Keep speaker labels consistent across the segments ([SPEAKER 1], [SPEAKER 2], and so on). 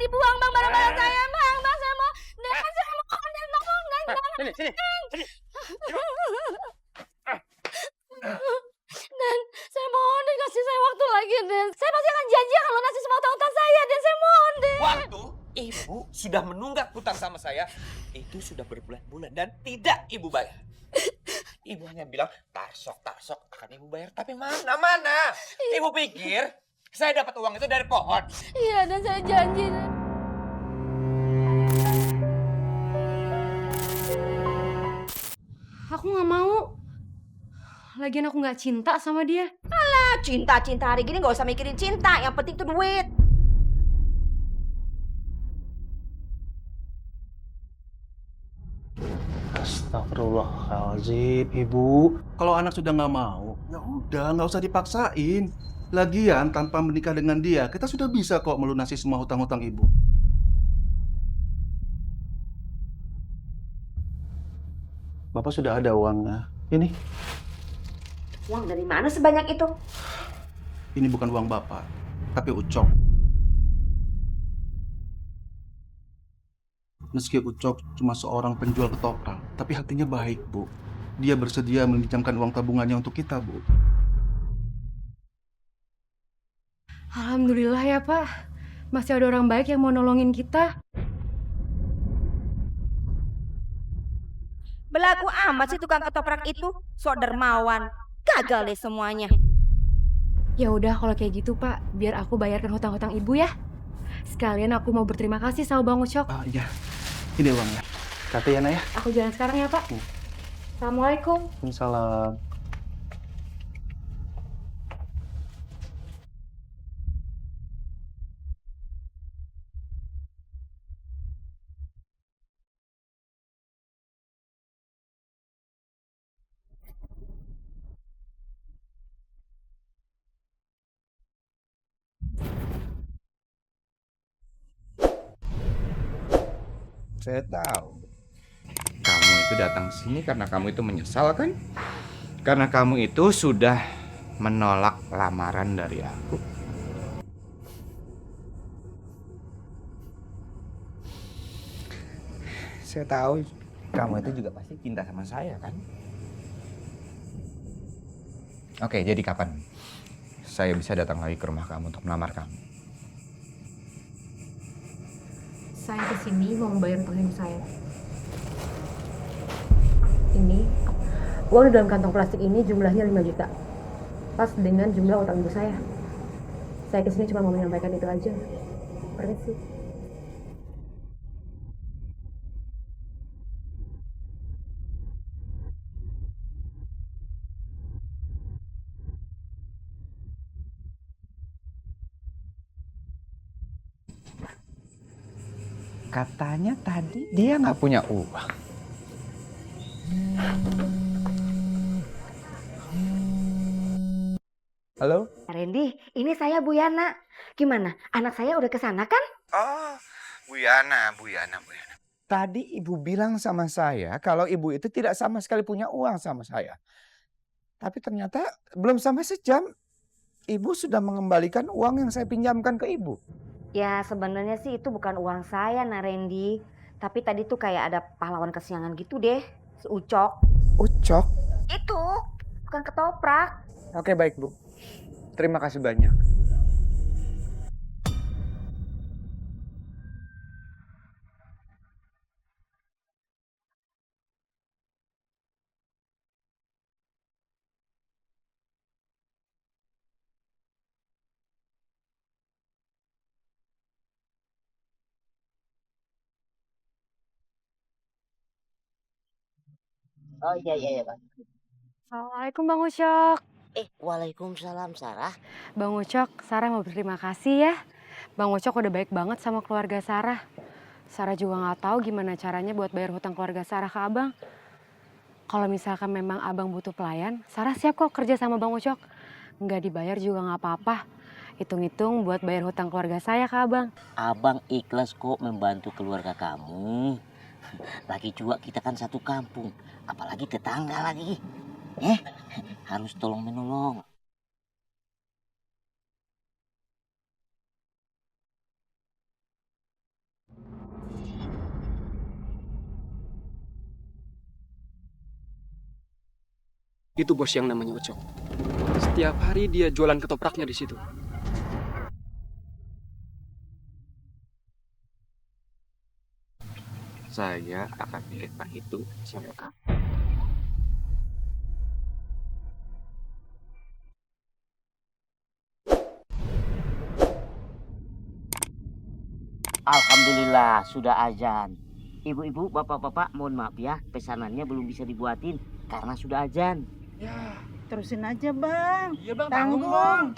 [SPEAKER 1] dibuang bang barang-barang saya bang. Bang saya mau, saya mau
[SPEAKER 2] Sini, sini.
[SPEAKER 1] Dan saya mohon deh kasih saya waktu lagi Den. Saya pasti akan janji akan lunasi semua utang-utang saya Dan. Saya mohon deh.
[SPEAKER 3] Waktu ibu sudah menunggak hutang sama saya, itu sudah berbulan-bulan dan tidak ibu bayar. Ibu hanya bilang, tarsok akan ibu bayar. Tapi mana? Ibu pikir saya dapat uang itu dari pohon.
[SPEAKER 1] Iya dan saya janji Dan.
[SPEAKER 4] Aku nggak mau. Lagian aku nggak cinta sama dia.
[SPEAKER 5] Cinta hari gini gak usah mikirin cinta, yang penting tuh duit.
[SPEAKER 6] Astagfirullahaladzim, Ibu. Kalau anak sudah nggak mau, ya udah nggak usah dipaksain. Lagian tanpa menikah dengan dia, kita sudah bisa kok melunasi semua hutang-hutang Ibu. Bapak sudah ada uangnya. Ini
[SPEAKER 5] Uang dari mana sebanyak itu?
[SPEAKER 6] bukan uang Bapak, tapi Ucok. Meski Ucok cuma seorang penjual ketoprak, tapi hatinya baik, Bu. Dia bersedia meminjamkan uang tabungannya untuk kita, Bu.
[SPEAKER 4] Alhamdulillah ya Pak. Masih ada orang baik yang mau nolongin kita.
[SPEAKER 5] Belagu amat sih tukang ketoprak itu, sok dermawan. Gagal deh semuanya.
[SPEAKER 4] Ya udah kalau kayak gitu Pak, biar aku bayarkan hutang-hutang Ibu ya. Sekalian aku mau berterima kasih sama Bang Ucok.
[SPEAKER 6] Ah iya, ini uangnya. Kata ya, Nak ya.
[SPEAKER 4] Aku jalan sekarang ya Pak. Assalamualaikum.
[SPEAKER 6] Waalaikumsalam.
[SPEAKER 3] Saya tahu. Kamu itu datang sini karena kamu itu menyesal kan? Karena kamu itu sudah menolak lamaran dari aku. Saya tahu kamu itu juga pasti cinta sama saya kan? Oke, jadi kapan saya bisa datang lagi ke rumah kamu untuk melamar kamu?
[SPEAKER 4] Saya kesini mau membayar hutang Ibu saya. Ini uang di dalam kantong plastik ini jumlahnya 5 juta. Pas dengan jumlah utang Ibu saya. Saya kesini cuma mau menyampaikan itu aja. Permisi.
[SPEAKER 3] Katanya tadi dia nggak punya uang. Halo?
[SPEAKER 5] Randy, ini saya Bu Yana. Gimana? Anak saya udah kesana kan?
[SPEAKER 3] Oh, Bu Yana. Tadi ibu bilang sama saya kalau ibu itu tidak sama sekali punya uang sama saya. Tapi ternyata belum sampai sejam ibu sudah mengembalikan uang yang saya pinjamkan ke ibu.
[SPEAKER 5] Ya sebenarnya sih itu bukan uang saya, Randy. Tapi tadi tuh kayak ada pahlawan kesiangan gitu deh. Si Ucok.
[SPEAKER 3] Ucok?
[SPEAKER 5] Itu bukan ketoprak.
[SPEAKER 3] Oke, baik Bu. Terima kasih banyak.
[SPEAKER 7] Oh iya Pak.
[SPEAKER 4] Assalamualaikum Bang Ucok.
[SPEAKER 7] Waalaikumsalam Sarah.
[SPEAKER 4] Bang Ucok, Sarah mau berterima kasih ya. Bang Ucok udah baik banget sama keluarga Sarah. Sarah juga nggak tahu gimana caranya buat bayar hutang keluarga Sarah ke Abang. Kalau misalkan memang Abang butuh pelayan, Sarah siap kok kerja sama Bang Ucok. Nggak dibayar juga nggak apa-apa. Hitung-hitung buat bayar hutang keluarga saya ke Abang.
[SPEAKER 7] Abang ikhlas kok membantu keluarga kamu. Lagi juga kita kan satu kampung, apalagi tetangga lagi. Harus tolong menolong.
[SPEAKER 2] Itu bos yang namanya Ucok. Setiap hari dia jualan ketopraknya di situ.
[SPEAKER 3] Saya akan cerita itu sama kamu.
[SPEAKER 7] Alhamdulillah sudah azan. Ibu-ibu, bapak-bapak, mohon maaf ya, pesanannya belum bisa dibuatin karena sudah azan.
[SPEAKER 8] Terusin aja bang.
[SPEAKER 2] Iya bang,
[SPEAKER 8] Tanggung.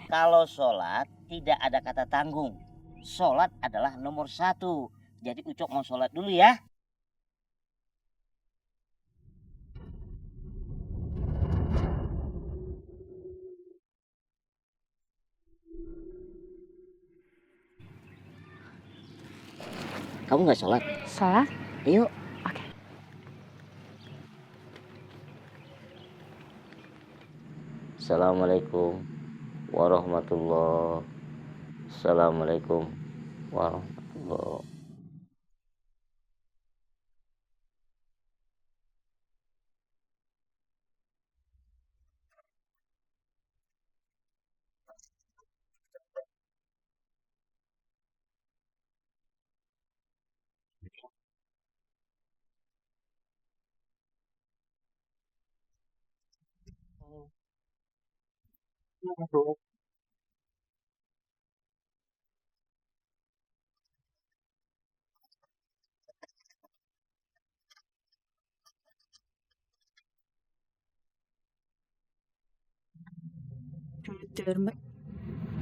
[SPEAKER 7] Kalau sholat tidak ada kata tanggung. Sholat adalah nomor 1. Jadi Ucok mau sholat dulu ya. Kamu nggak sholat?
[SPEAKER 4] Sholat?
[SPEAKER 7] Yuk.
[SPEAKER 4] Oke.
[SPEAKER 7] Assalamualaikum warahmatullahi. Assalamualaikum warahmatullahi.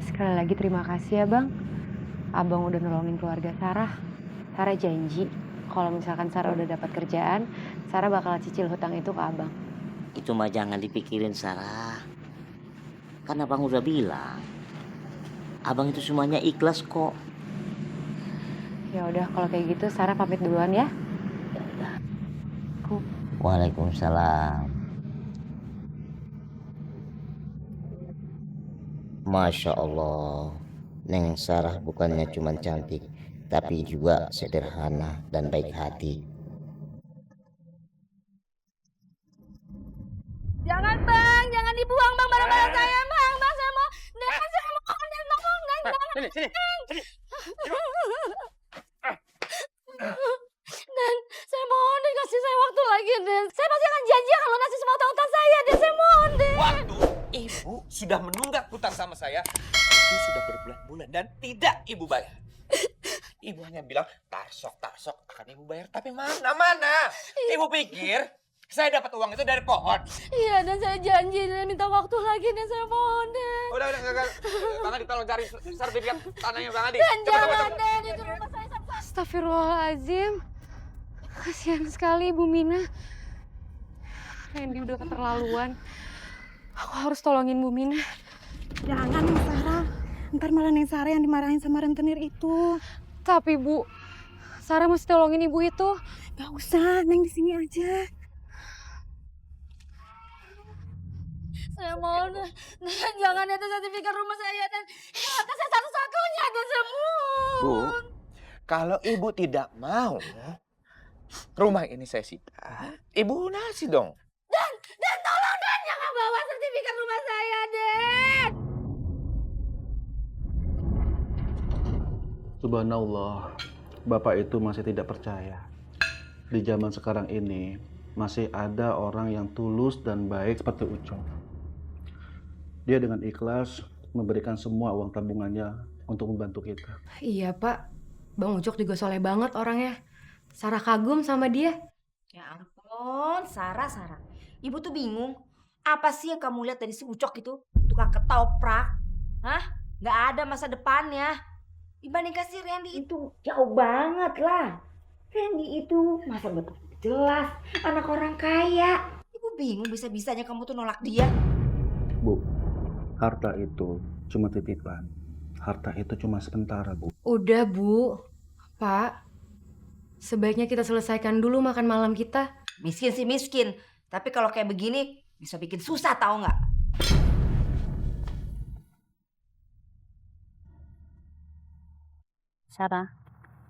[SPEAKER 4] Sekali lagi terima kasih ya Bang. Abang udah nolongin keluarga Sarah. Sarah janji kalau misalkan Sarah udah dapat kerjaan, Sarah bakal cicil hutang itu ke Abang.
[SPEAKER 7] Itu mah jangan dipikirin Sarah. Kan abang udah bilang, abang itu semuanya ikhlas kok.
[SPEAKER 4] Ya udah kalau kayak gitu Sarah pamit duluan ya.
[SPEAKER 7] Waalaikumsalam. Masya Allah, Neng Sarah bukannya cuma cantik, tapi juga sederhana dan baik hati.
[SPEAKER 1] Jangan bang, jangan dibuang bang barang-barang saya bang. Bang saya mau, saya mau
[SPEAKER 2] Sini, sini.
[SPEAKER 1] Dan saya mohon deh kasih saya waktu lagi Den. Saya pasti akan janji akan lunasi semua utang-utang saya Den. Saya mohon deh.
[SPEAKER 3] Waktu ibu sudah menunggak hutang sama saya, itu sudah berbulan-bulan dan tidak ibu bayar. Ibu hanya bilang tarsok akan ibu bayar, tapi mana? Ibu pikir saya dapat uang itu dari pohon.
[SPEAKER 1] Iya dan saya janji dan minta waktu lagi Dan saya mohon deh.
[SPEAKER 3] Udah, Bang Adi tolong cari sertifikat tanahnya Bang Adi.
[SPEAKER 1] Dan jangan Den, itu rumah saya satu-satu.
[SPEAKER 4] Astagfirullahaladzim. Kasihan sekali Ibu Mina. Randy udah keterlaluan. Aku harus tolongin Bu Mina.
[SPEAKER 8] Jangan Neng Sarah. Ntar malah Neng Sarah yang dimarahin sama rentenir itu.
[SPEAKER 4] Tapi Bu, Sarah mesti tolongin ibu itu.
[SPEAKER 8] Gak usah, Neng di sini aja.
[SPEAKER 1] Saya mohon Dan jangan itu sertifikat rumah saya Dan itu harta saya satu-satunya Dan saya mohon.
[SPEAKER 3] Bu, kalau ibu tidak mau rumah ini saya sita, ibu lunasi dong.
[SPEAKER 1] Dan tolong Dan jangan bawa sertifikat rumah saya Den.
[SPEAKER 6] Subhanallah, Bapak itu masih tidak percaya. Di zaman sekarang ini masih ada orang yang tulus dan baik seperti Ucok. Dia dengan ikhlas memberikan semua uang tabungannya untuk membantu kita.
[SPEAKER 4] Iya Pak, Bang Ucok juga soleh banget orangnya. Sarah kagum sama dia.
[SPEAKER 5] Ya ampun, Sarah. Ibu tuh bingung. Apa sih yang kamu lihat dari si Ucok itu? Tukang ketoprak. Hah? Gak ada masa depannya. Dibandingkan si Randy itu jauh banget lah. Randy itu masa betul jelas anak orang kaya. Ibu bingung bisa-bisanya kamu tuh nolak dia.
[SPEAKER 6] Bu, harta itu cuma titipan. Harta itu cuma sementara, Bu.
[SPEAKER 4] Udah Bu, Pak. Sebaiknya kita selesaikan dulu makan malam kita.
[SPEAKER 5] Miskin sih miskin. Tapi kalau kayak begini bisa bikin susah tahu nggak?
[SPEAKER 9] Sarah,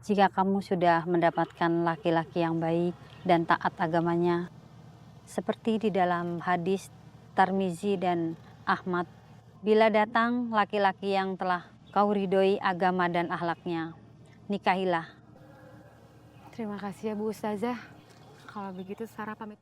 [SPEAKER 9] jika kamu sudah mendapatkan laki-laki yang baik dan taat agamanya, Seperti di dalam hadis Tarmizi dan Ahmad, bila datang laki-laki yang telah kau ridhoi agama dan akhlaknya, nikahilah.
[SPEAKER 4] Terima kasih ya Bu Ustazah. Kalau begitu Sarah pamit.